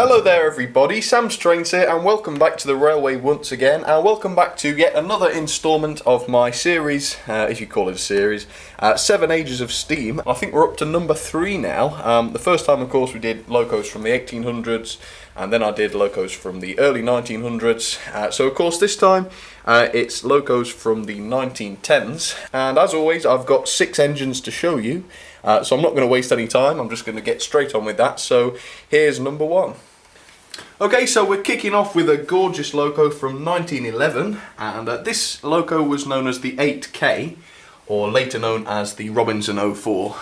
Hello there everybody, Sam Strains here and welcome back to the Railway once again, and welcome back to yet another instalment of my series, if you call it a series, 7 Ages of Steam. I think we're up to number 3 now. The first time of course we did locos from the 1800s and then I did locos from the early 1900s, so of course this time it's locos from the 1910s, and as always I've got 6 engines to show you. So I'm not going to waste any time, I'm just going to get straight on with that. So here's number 1. Okay, so we're kicking off with a gorgeous loco from 1911, and this loco was known as the 8K, or later known as the Robinson 04.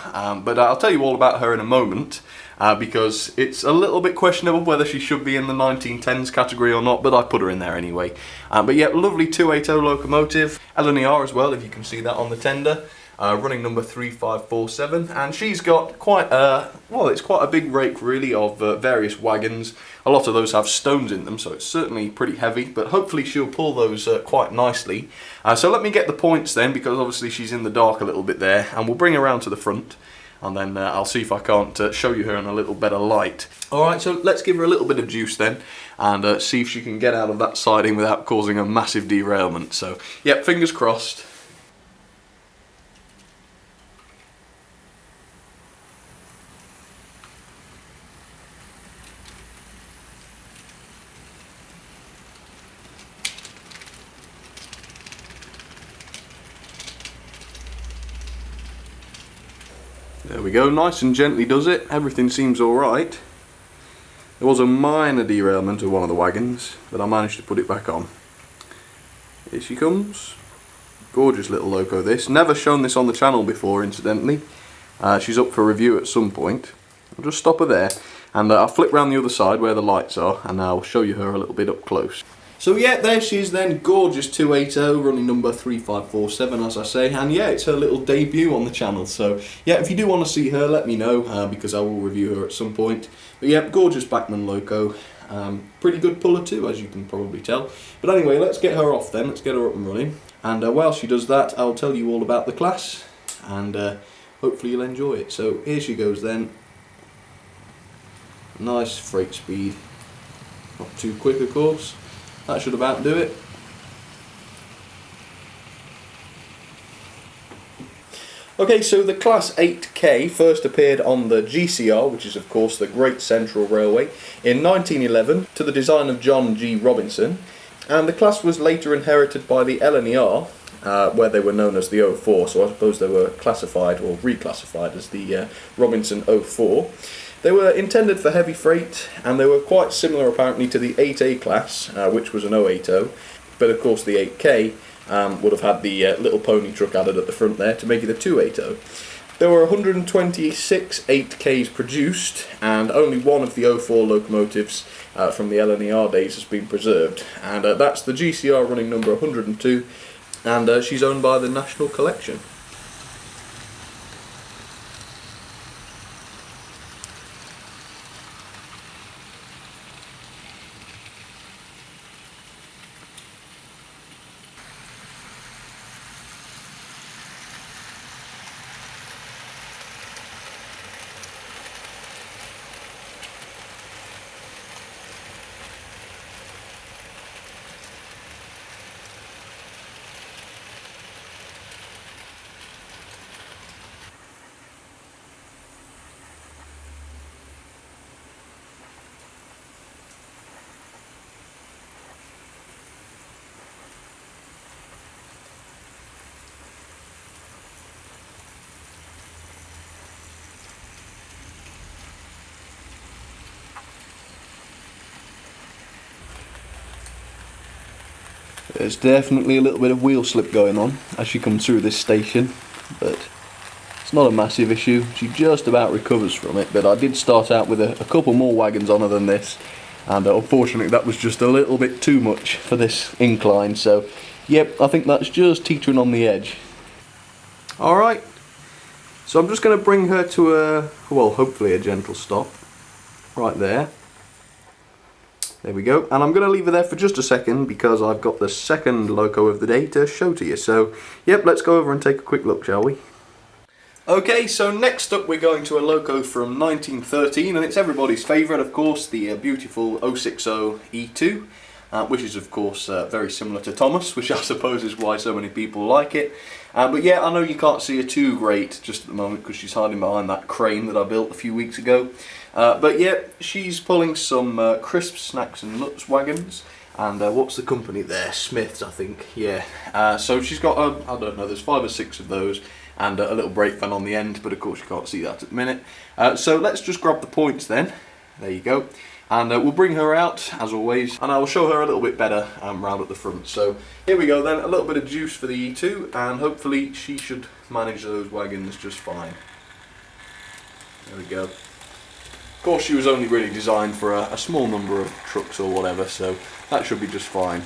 But I'll tell you all about her in a moment, because it's a little bit questionable whether she should be in the 1910s category or not, but I put her in there anyway. But yeah, lovely 280 locomotive, LNER as well, if you can see that on the tender. Running number 3547, and she's got quite a, well, it's quite a big rake really of various wagons. A lot of those have stones in them, so it's certainly pretty heavy, but hopefully she'll pull those quite nicely. So let me get the points then, because obviously she's in the dark a little bit there, and we'll bring her around to the front, and then I'll see if I can't show you her in a little better light. Alright, so let's give her a little bit of juice then, and see if she can get out of that siding without causing a massive derailment. So, yep, fingers crossed. There we go, nice and gently does it, everything seems alright. There was a minor derailment of one of the wagons, but I managed to put it back on. Here she comes. Gorgeous little loco this, never shown this on the channel before incidentally. She's up for review at some point. I'll just stop her there, and I'll flip round the other side where the lights are, and I'll show you her a little bit up close. So yeah, there she is then, gorgeous 280, running number 3547 as I say, and yeah, it's her little debut on the channel, so yeah, if you do want to see her, let me know, because I will review her at some point. But yeah, gorgeous Bachmann loco, pretty good puller too, as you can probably tell. But anyway, let's get her off then, let's get her up and running, and while she does that, I'll tell you all about the class, and hopefully you'll enjoy it. So here she goes then, nice freight speed, not too quick of course. That should about do it. Okay, so the Class 8K first appeared on the GCR, which is of course the Great Central Railway, in 1911 to the design of John G. Robinson, and the class was later inherited by the LNER, where they were known as the 04, so I suppose they were classified or reclassified as the Robinson 04. They were intended for heavy freight, and they were quite similar apparently to the 8A class, which was an 080, but of course the 8K would have had the little pony truck added at the front there to make it a 280. There were 126 8Ks produced, and only one of the 04 locomotives from the LNER days has been preserved, and that's the GCR running number 102, and she's owned by the National Collection. There's definitely a little bit of wheel slip going on as she comes through this station, but it's not a massive issue. She just about recovers from it, but I did start out with a couple more wagons on her than this, and unfortunately that was just a little bit too much for this incline, so yep, I think that's just teetering on the edge. Alright, so I'm just going to bring her to a, well, hopefully a gentle stop, right there. There we go, and I'm going to leave her there for just a second because I've got the second loco of the day to show to you. So, yep, let's go over and take a quick look, shall we? Okay, so next up we're going to a loco from 1913, and it's everybody's favourite, of course, the beautiful 060 E2, which is of course very similar to Thomas, which I suppose is why so many people like it. But yeah, I know you can't see her too great just at the moment because she's hiding behind that crane that I built a few weeks ago. But yeah, she's pulling some crisps, snacks and nuts wagons. And what's the company there? Smiths, I think. Yeah. So she's got, I don't know, there's 5 or 6 of those, and a little brake fan on the end, but of course you can't see that at the minute. So let's just grab the points then. There you go. And we'll bring her out, as always, and I will show her a little bit better round at the front. So here we go then, a little bit of juice for the E2, and hopefully she should manage those wagons just fine. There we go. Of course she was only really designed for a small number of trucks or whatever, so that should be just fine.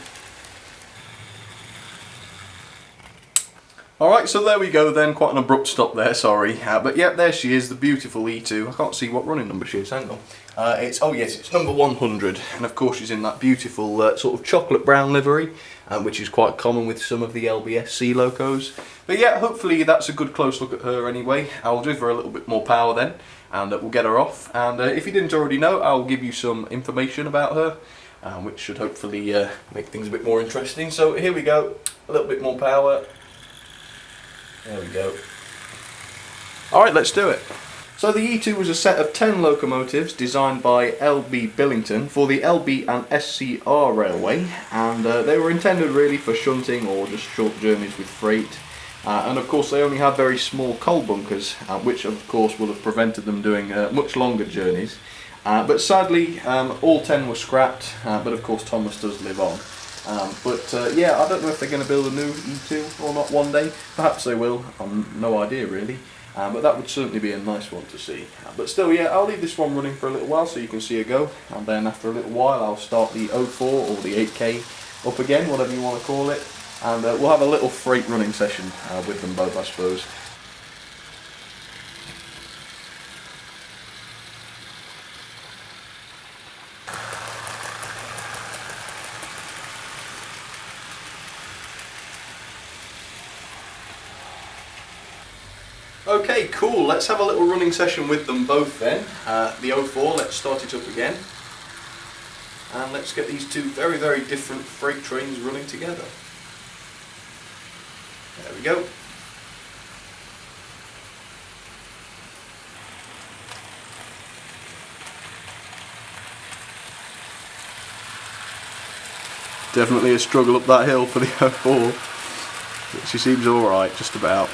Alright, so there we go then, quite an abrupt stop there, sorry. But yeah, there she is, the beautiful E2. I can't see what running number she is, hang on. Oh yes, it's number 100, and of course she's in that beautiful sort of chocolate brown livery, which is quite common with some of the LBSC locos. But yeah, hopefully that's a good close look at her anyway. I'll give her a little bit more power then, and we'll get her off. And if you didn't already know, I'll give you some information about her, which should hopefully make things a bit more interesting. So here we go, a little bit more power. There we go. Alright, let's do it. So the E2 was a set of 10 locomotives designed by LB Billington for the LB and SCR railway, and they were intended really for shunting or just short journeys with freight. And of course they only had very small coal bunkers, which of course would have prevented them doing much longer journeys. But sadly all 10 were scrapped, but of course Thomas does live on. Yeah, I don't know if they're going to build a new E2 or not one day. Perhaps they will, I've no idea really. But that would certainly be a nice one to see. But still, yeah, I'll leave this one running for a little while so you can see her go. And then after a little while I'll start the 04 or the 8K up again, whatever you want to call it. And we'll have a little freight running session with them both, I suppose. Okay, cool, let's have a little running session with them both then. The 04, let's start it up again. And let's get these two very, very different freight trains running together. There we go. Definitely a struggle up that hill for the 04. But she seems alright, just about.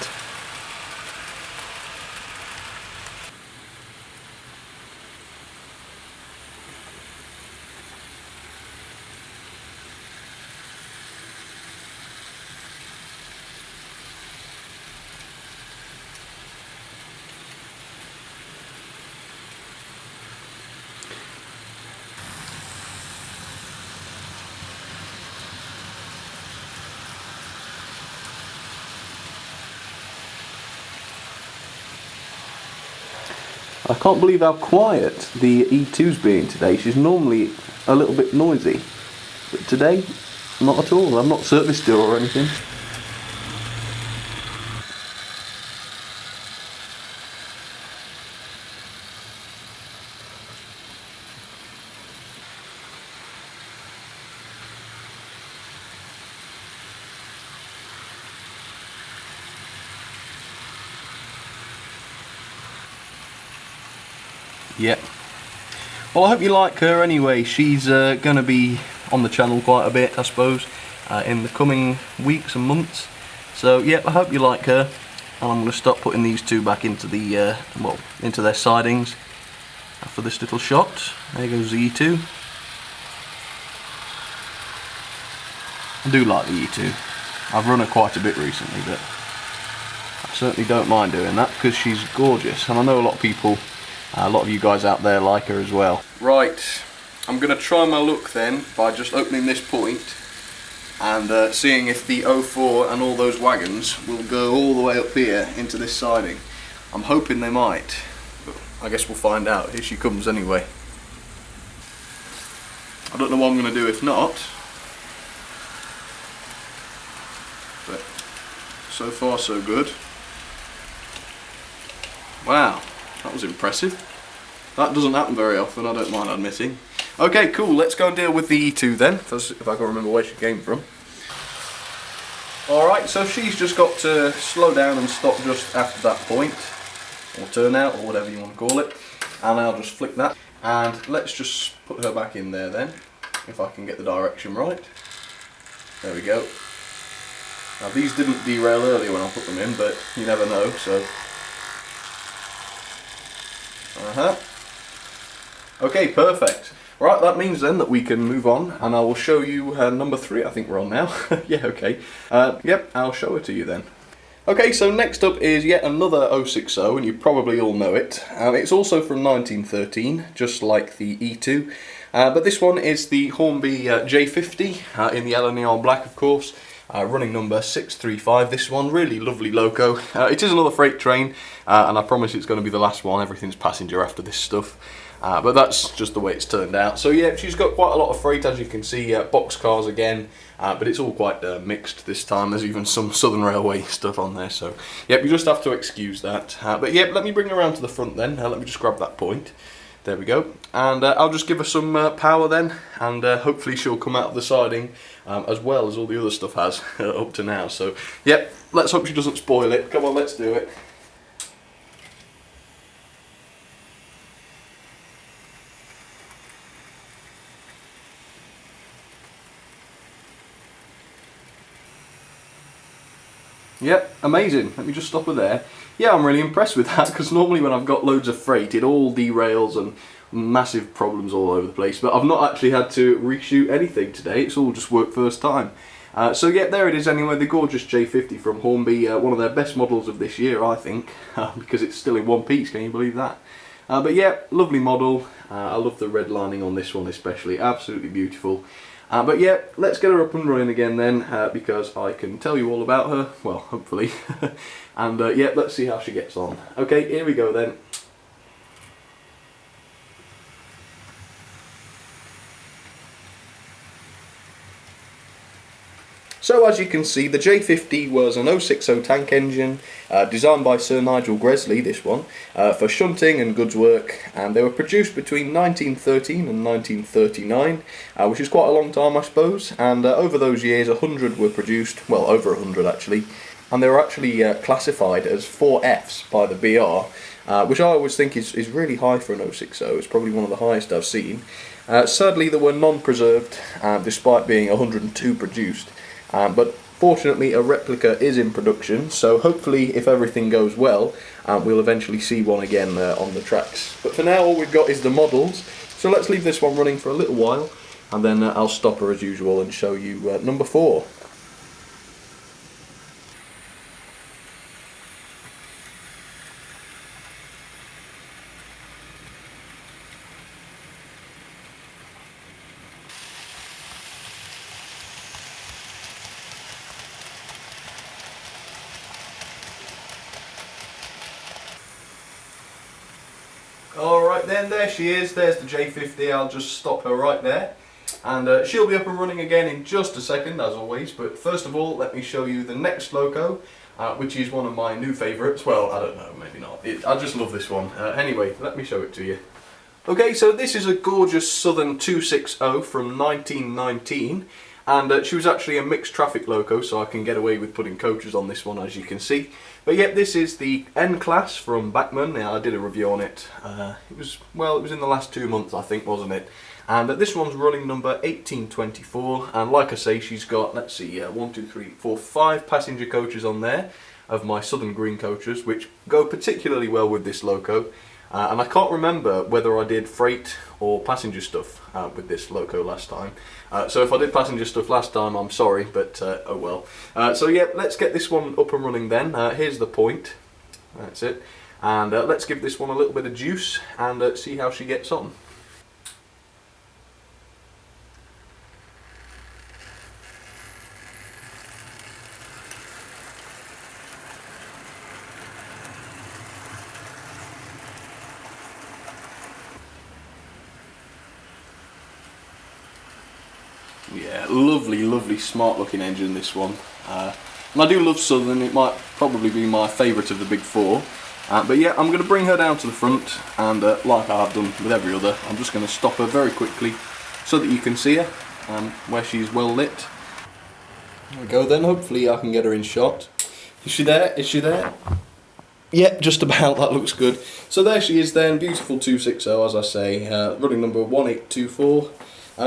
I can't believe how quiet the E2's being today. She's normally a little bit noisy, but today, not at all. I'm not serviced her or anything. Yep. Well, I hope you like her anyway. She's going to be on the channel quite a bit, I suppose, in the coming weeks and months. So, yeah, I hope you like her. And I'm going to start putting these two back into the, into their sidings for this little shot. There goes the E2. I do like the E2. I've run her quite a bit recently, but I certainly don't mind doing that because she's gorgeous. And I know a lot of people, a lot of you guys out there like her as well. Right, I'm going to try my luck then by just opening this point and seeing if the 04 and all those wagons will go all the way up here into this siding. I'm hoping they might, but I guess we'll find out. Here she comes anyway. I don't know what I'm going to do if not, but so far so good. Wow, that was impressive. That doesn't happen very often, I don't mind admitting. Okay, cool, let's go and deal with the E2 then, if I can remember where she came from. Alright, so she's just got to slow down and stop just after that point, or turn out, or whatever you want to call it. And I'll just flick that. And let's just put her back in there then, if I can get the direction right. There we go. Now these didn't derail earlier when I put them in, but you never know, so... Okay, perfect. Right, that means then that we can move on, and I will show you number 3, I think we're on now. Yeah, okay. Yep, I'll show it to you then. Okay, so next up is yet another 060, and you probably all know it. It's also from 1913, just like the E2. But this one is the Hornby J50, in the LNER black, of course. Running number 635, this one, really lovely loco. It is another freight train, and I promise it's going to be the last one. Everything's passenger after this stuff. But that's just the way it's turned out. So yeah, she's got quite a lot of freight, as you can see, boxcars again, but it's all quite mixed this time. There's even some Southern Railway stuff on there, so yep, you just have to excuse that. But yep, let me bring her around to the front then. Let me just grab that point. There we go. And I'll just give her some power then, and hopefully she'll come out of the siding as well as all the other stuff has up to now. So yep, let's hope she doesn't spoil it. Come on, let's do it. Yep, amazing. Let me just stop her there. Yeah, I'm really impressed with that, because normally when I've got loads of freight, it all derails and massive problems all over the place. But I've not actually had to reshoot anything today. It's all just worked first time. So yeah, there it is anyway, the gorgeous J50 from Hornby, one of their best models of this year, I think, because it's still in one piece, can you believe that? But yeah, lovely model. I love the red lining on this one especially, absolutely beautiful. But yeah, let's get her up and running again then, because I can tell you all about her, well, hopefully. And yeah, let's see how she gets on. Okay, here we go then. So as you can see, the J50 was an 060 tank engine, designed by Sir Nigel Gresley, this one, for shunting and goods work, and they were produced between 1913 and 1939, which is quite a long time I suppose, and over those years 100 were produced, well over 100 actually, and they were actually classified as 4Fs by the BR, which I always think is really high for an 060, it's probably one of the highest I've seen. Sadly they were non-preserved, despite being 102 produced. But fortunately a replica is in production, so hopefully if everything goes well we'll eventually see one again on the tracks. But for now all we've got is the models, so let's leave this one running for a little while and then I'll stop her as usual and show you number 4. Alright then, there she is, there's the J50, I'll just stop her right there. And she'll be up and running again in just a second, as always, but first of all, let me show you the next loco, which is one of my new favourites. Well, I don't know, maybe not. I just love this one. Anyway, let me show it to you. Okay, so this is a gorgeous Southern 260 from 1919. And she was actually a mixed traffic loco, so I can get away with putting coaches on this one, as you can see. But yep, this is the N class from Bachmann. I did a review on it. It was in the last 2 months, I think, wasn't it? And this one's running number 1824. And like I say, she's got, let's see, 1, 2, 3, 4, 5 passenger coaches on there of my Southern Green coaches, which go particularly well with this loco. And I can't remember whether I did freight or passenger stuff with this loco last time. So if I did passenger stuff last time, I'm sorry, but oh well. So yeah, let's get this one up and running then. Here's the point. That's it. And let's give this one a little bit of juice and see how she gets on. Yeah, lovely, smart looking engine, this one. And I do love Southern, it might probably be my favourite of the big 4. But yeah, I'm going to bring her down to the front, and like I've done with every other, I'm just going to stop her very quickly so that you can see her where she's well lit. There we go then, hopefully I can get her in shot. Is she there? Is she there? Yeah, just about, that looks good. So there she is then, beautiful 260 as I say, running number 1824.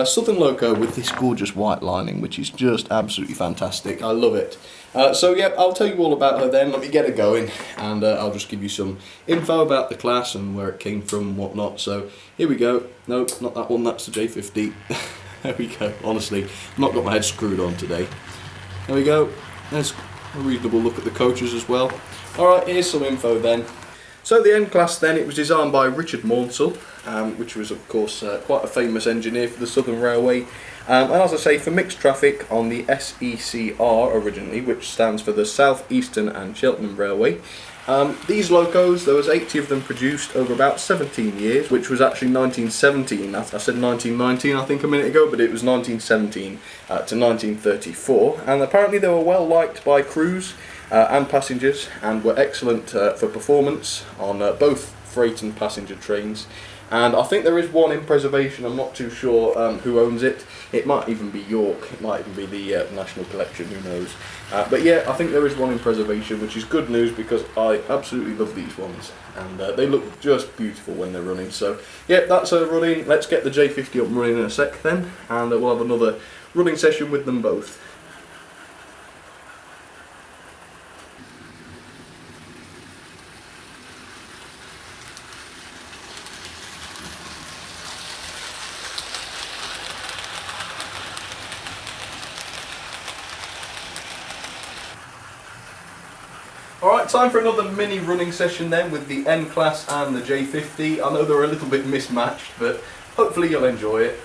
Southern Loco with this gorgeous white lining, which is just absolutely fantastic. I love it. So yeah, I'll tell you all about her then. Let me get her going, and I'll just give you some info about the class and where it came from and whatnot. So here we go. No, not that one, that's the J50. There we go. Honestly, I've not got my head screwed on today. There we go. There's a reasonable look at the coaches as well. Alright, here's some info then. So the N class then, it was designed by Richard Maunsell, which was of course quite a famous engineer for the Southern Railway. And as I say, for mixed traffic on the SECR originally, which stands for the South Eastern and Cheltenham Railway. These locos, there was 80 of them produced over about 17 years, which was actually 1917. I said 1919 I think a minute ago, but it was 1917 to 1934. And apparently they were well liked by crews and passengers, and were excellent for performance on both freight and passenger trains. And I think there is one in preservation. I'm not too sure who owns it. It might even be York, it might even be the National Collection, who knows. But yeah, I think there is one in preservation, which is good news because I absolutely love these ones, and they look just beautiful when they're running. So yeah, that's her running. Let's get the J50 up and running in a sec then, and we'll have another running session with them both. Alright, time for another mini running session then with the N class and the J50. I know they're a little bit mismatched, but hopefully you'll enjoy it.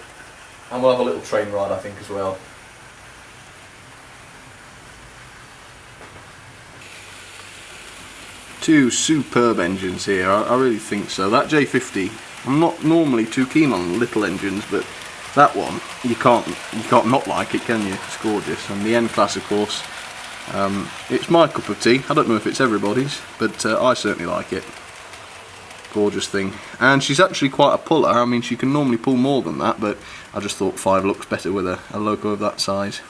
And we'll have a little train ride I think as well. Two superb engines here, I really think so. That J50, I'm not normally too keen on little engines, but that one, you can't not like it, can you? It's gorgeous. And the N class of course, it's my cup of tea. I don't know if it's everybody's, but I certainly like it. Gorgeous thing. And she's actually quite a puller. I mean, she can normally pull more than that, but I just thought 5 looks better with a loco of that size.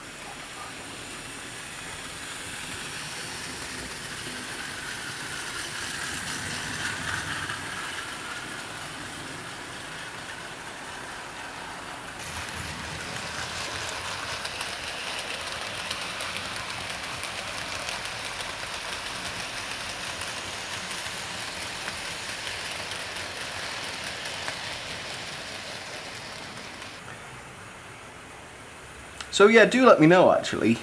So yeah, do let me know actually,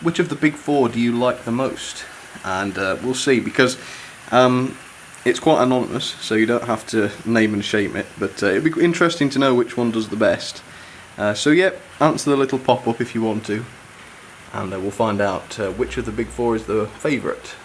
which of the big 4 do you like the most? And we'll see, because it's quite anonymous, so you don't have to name and shame it, but it'd be interesting to know which one does the best. So yeah, answer the little pop-up if you want to, and we'll find out which of the big 4 is the favourite.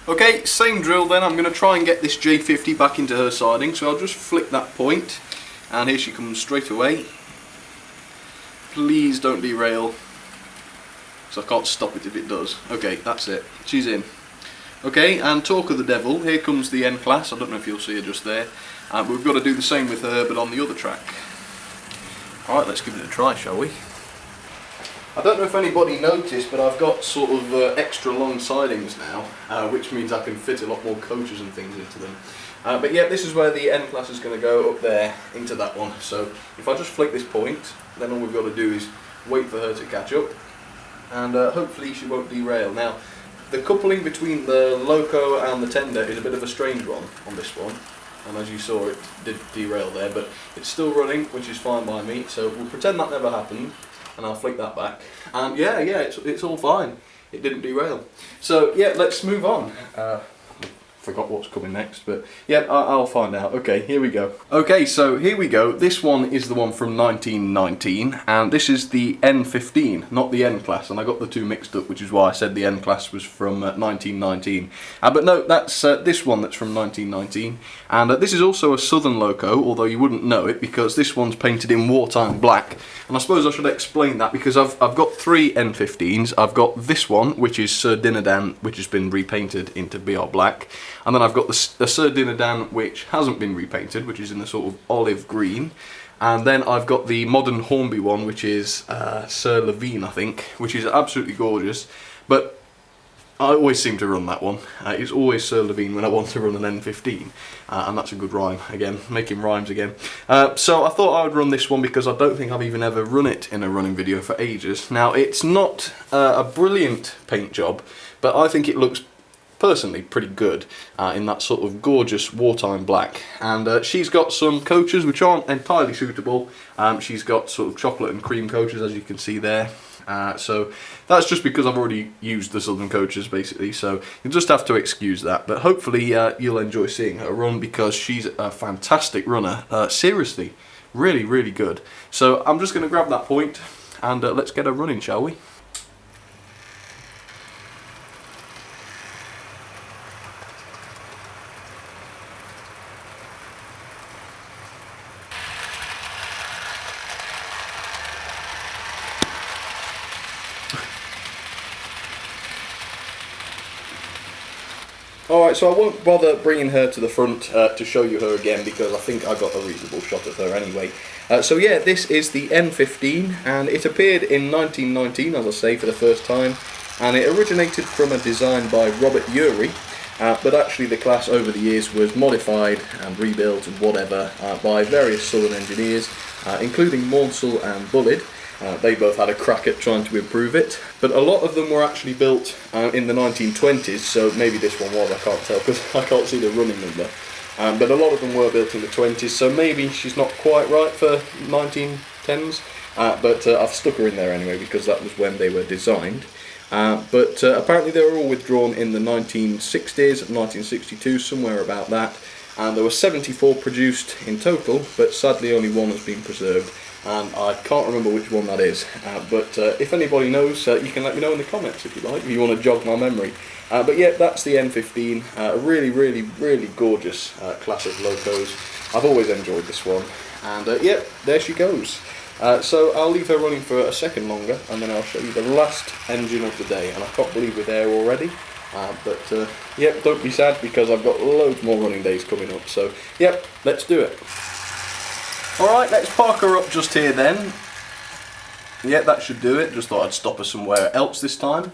Okay, same drill then. I'm going to try and get this J50 back into her siding, so I'll just flick that point, and here she comes straight away. Please don't derail, because I can't stop it if it does. Okay, that's it. She's in. Okay, and talk of the devil, here comes the N class. I don't know if you'll see her just there. But we've got to do the same with her, but on the other track. Alright, let's give it a try, shall we? I don't know if anybody noticed, but I've got sort of extra long sidings now, which means I can fit a lot more coaches and things into them. But yeah, this is where the N class is going to go, up there into that one. So if I just flick this point, then all we've got to do is wait for her to catch up, and hopefully she won't derail. Now, The coupling between the loco and the tender is a bit of a strange one on this one, and as you saw it did derail there, but it's still running, which is fine by me, so we'll pretend that never happened and I'll flick that back, and yeah, it's all fine, it didn't derail. So yeah, let's move on. Forgot what's coming next, but yeah, I'll find out. Okay, here we go. Okay, so here we go. This one is the one from 1919, and this is the N15, not the N class, and I got the two mixed up, which is why I said the N class was from 1919. But no, that's this one that's from 1919, and this is also a Southern loco, although you wouldn't know it because this one's painted in wartime black. And I suppose I should explain that because I've got three N15s. I've got this one, which is Sir Dinadan, which has been repainted into BR black. And then I've got the Sir Dinadan, which hasn't been repainted, which is in the sort of olive green. And then I've got the modern Hornby one, which is Sir Levine, I think, which is absolutely gorgeous. But I always seem to run that one. It's always Sir Levine when I want to run an N15. And that's a good rhyme, again, making rhymes again. So I thought I would run this one because I don't think I've even ever run it in a running video for ages. Now, it's not a brilliant paint job, but I think it looks personally pretty good in that sort of gorgeous wartime black. And she's got some coaches which aren't entirely suitable. She's got sort of chocolate and cream coaches, as you can see there. So that's just because I've already used the Southern coaches basically, so you'll just have to excuse that. But hopefully you'll enjoy seeing her run because she's a fantastic runner. Seriously, really, really good. So I'm just going to grab that point and let's get her running, shall we? Alright, so I won't bother bringing her to the front to show you her again because I think I got a reasonable shot of her anyway. So yeah, this is the N15 and it appeared in 1919, as I say, for the first time, and it originated from a design by Robert Urey, but actually the class over the years was modified and rebuilt and whatever by various Southern engineers, including Maunsell and Bullard. They both had a crack at trying to improve it, but a lot of them were actually built in the 1920s, so maybe this one was, I can't tell because I can't see the running number. But a lot of them were built in the 20s, so maybe she's not quite right for 1910s, but I've stuck her in there anyway because that was when they were designed. But apparently they were all withdrawn in the 1960s, 1962, somewhere about that, and there were 74 produced in total, but sadly only one has been preserved. And I can't remember which one that is, but if anybody knows, you can let me know in the comments if you like, if you want to jog my memory. But yeah, that's the N15, really, really, really gorgeous classic locos. I've always enjoyed this one, and yeah, there she goes. So I'll leave her running for a second longer, and then I'll show you the last engine of the day, and I can't believe we're there already. But yep, don't be sad because I've got loads more running days coming up, so yep, let's do it. Alright, let's park her up just here then. Yeah, that should do it. Just thought I'd stop her somewhere else this time,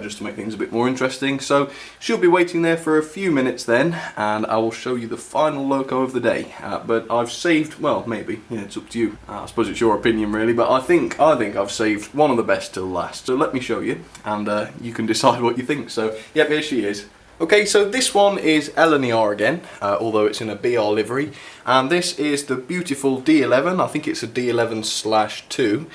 just to make things a bit more interesting. So she'll be waiting there for a few minutes then, and I will show you the final loco of the day. But I've saved, well, maybe, yeah, it's up to you. I suppose it's your opinion really, but I think I've saved one of the best till last. So let me show you, and you can decide what you think. So, yep, here she is. Okay, so this one is LNER again, although it's in a BR livery, and this is the beautiful D11. I think it's a D11/2,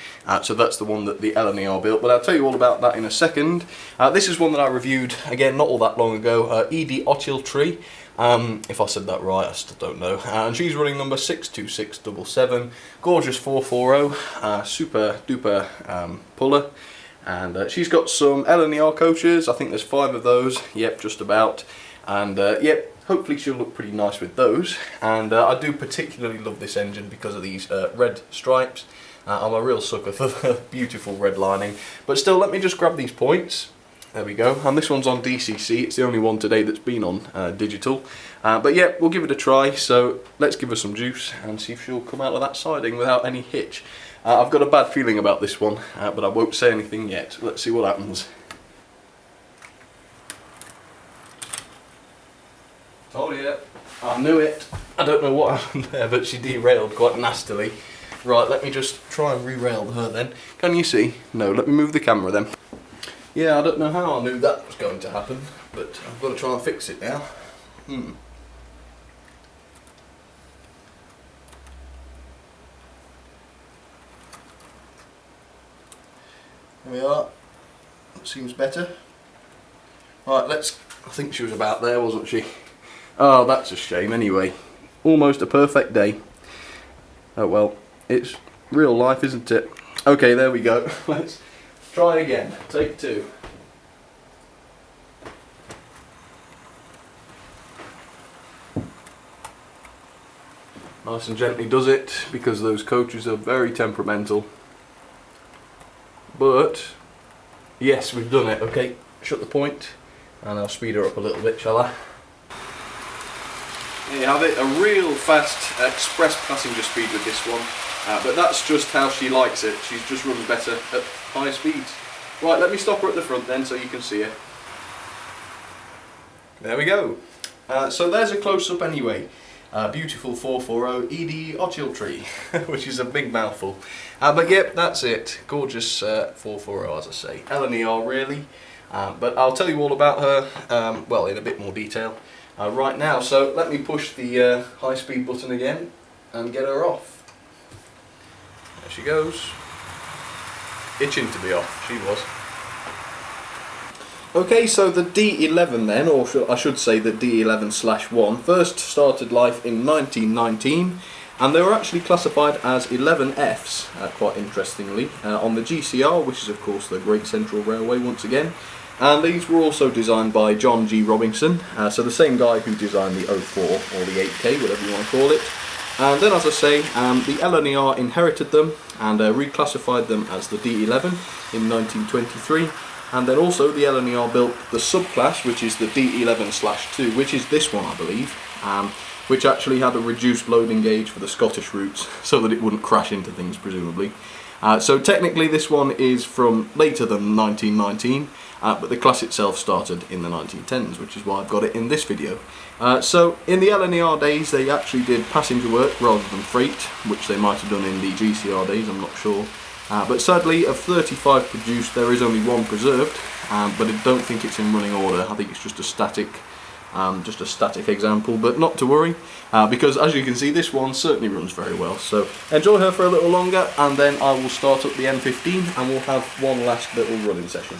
so that's the one that the LNER built, but I'll tell you all about that in a second. This is one that I reviewed, again, not all that long ago, Edie Ochiltree. If I said that right, I still don't know. And she's running number 62677, gorgeous 440, super duper puller. And she's got some LNER coaches, I think there's 5 of those, yep, just about. And yep, hopefully she'll look pretty nice with those. And I do particularly love this engine because of these red stripes. I'm a real sucker for the beautiful red lining. But still, let me just grab these points. There we go, and this one's on DCC, it's the only one today that's been on digital. But yeah, we'll give it a try, so let's give her some juice and see if she'll come out of that siding without any hitch. I've got a bad feeling about this one, but I won't say anything yet. Let's see what happens. Oh yeah, I knew it. I don't know what happened there, but she derailed quite nastily. Right, let me just try and re-rail her then. Can you see? No, let me move the camera then. Yeah, I don't know how I knew that was going to happen, but I've got to try and fix it now. There we are. That seems better. Right, I think she was about there, wasn't she? Oh, that's a shame anyway. Almost a perfect day. Oh well, it's real life, isn't it? Okay, there we go. Let's try again. Take two. Nice and gently does it, because those coaches are very temperamental. But, yes, we've done it. Okay, shut the point, and I'll speed her up a little bit, shall I? There you have it, a real fast express passenger speed with this one. But that's just how she likes it. She just runs better at higher speeds. Right, let me stop her at the front then so you can see her. There we go. So there's a close-up anyway. Beautiful 440 ED Artillery, which is a big mouthful. But yep, that's it. Gorgeous 440, as I say. LNER really. But I'll tell you all about her, well, in a bit more detail right now. So let me push the high speed button again and get her off. There she goes. Itching to be off, she was. Okay, so the D11 then, or I should say the D11/1, first started life in 1919, and they were actually classified as 11Fs, quite interestingly, on the GCR, which is of course the Great Central Railway once again, and these were also designed by John G. Robinson, so the same guy who designed the 04 or the 8K, whatever you want to call it. And then, as I say, the LNER inherited them and reclassified them as the D11 in 1923. And then also the LNER built the subclass, which is the D11/2, which is this one I believe, which actually had a reduced loading gauge for the Scottish routes so that it wouldn't crash into things presumably. So technically this one is from later than 1919, but the class itself started in the 1910s, which is why I've got it in this video. So in the LNER days they actually did passenger work rather than freight, which they might have done in the GCR days, I'm not sure. But sadly, of 35 produced, there is only one preserved, but I don't think it's in running order. I think it's just a static example, but not to worry, because as you can see, this one certainly runs very well. So enjoy her for a little longer, and then I will start up the N15, and we'll have one last little running session.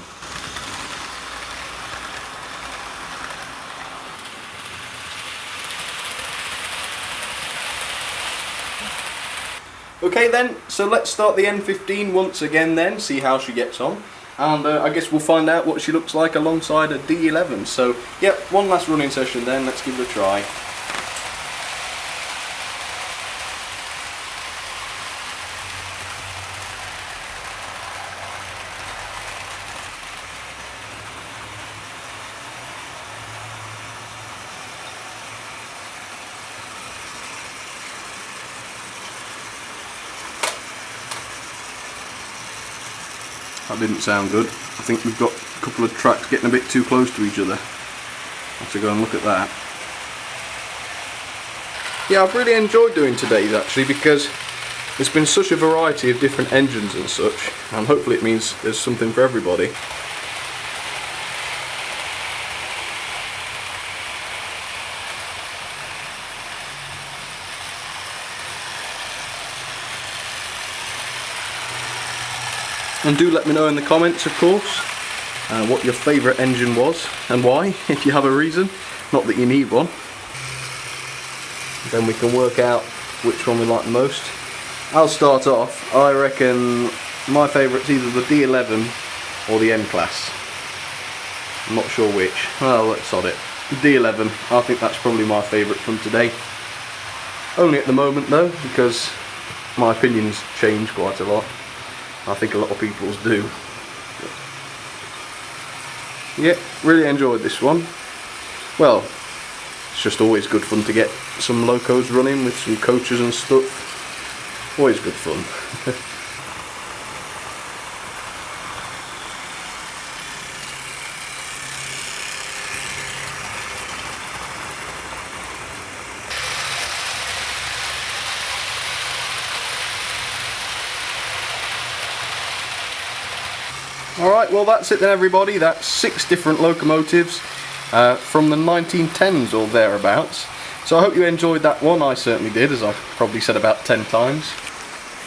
Okay then, so let's start the N15 once again then, see how she gets on. And I guess we'll find out what she looks like alongside a D11. So, yep, one last running session then, let's give it a try. That didn't sound good. I think we've got a couple of tracks getting a bit too close to each other. Have to go and look at that. Yeah, I've really enjoyed doing today's actually, because there's been such a variety of different engines and such, and hopefully it means there's something for everybody. And do let me know in the comments, of course, what your favourite engine was and why, if you have a reason. Not that you need one. Then we can work out which one we like the most. I'll start off. I reckon my favourite's either the D11 or the N-Class. I'm not sure which. Well, let's sod it. The D11, I think that's probably my favourite from today. Only at the moment though, because my opinions change quite a lot. I think a lot of people's do. Yeah, really enjoyed this one. Well, it's just always good fun to get some locos running with some coaches and stuff. Always good fun. Alright, well that's it then everybody. That's 6 different locomotives from the 1910s or thereabouts. So I hope you enjoyed that one. I certainly did, as I've probably said about 10 times.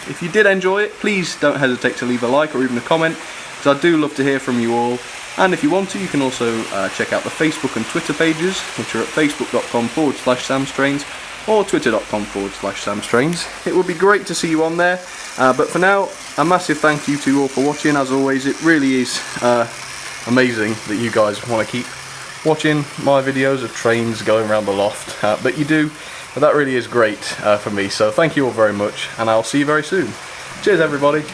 If you did enjoy it, please don't hesitate to leave a like or even a comment, because I do love to hear from you all. And if you want to, you can also check out the Facebook and Twitter pages, which are at facebook.com/samstrains or twitter.com/samstrains. It would be great to see you on there. But for now, a massive thank you to you all for watching. As always, it really is amazing that you guys want to keep watching my videos of trains going around the loft, but you do, but that really is great for me, so thank you all very much, and I'll see you very soon. Cheers everybody.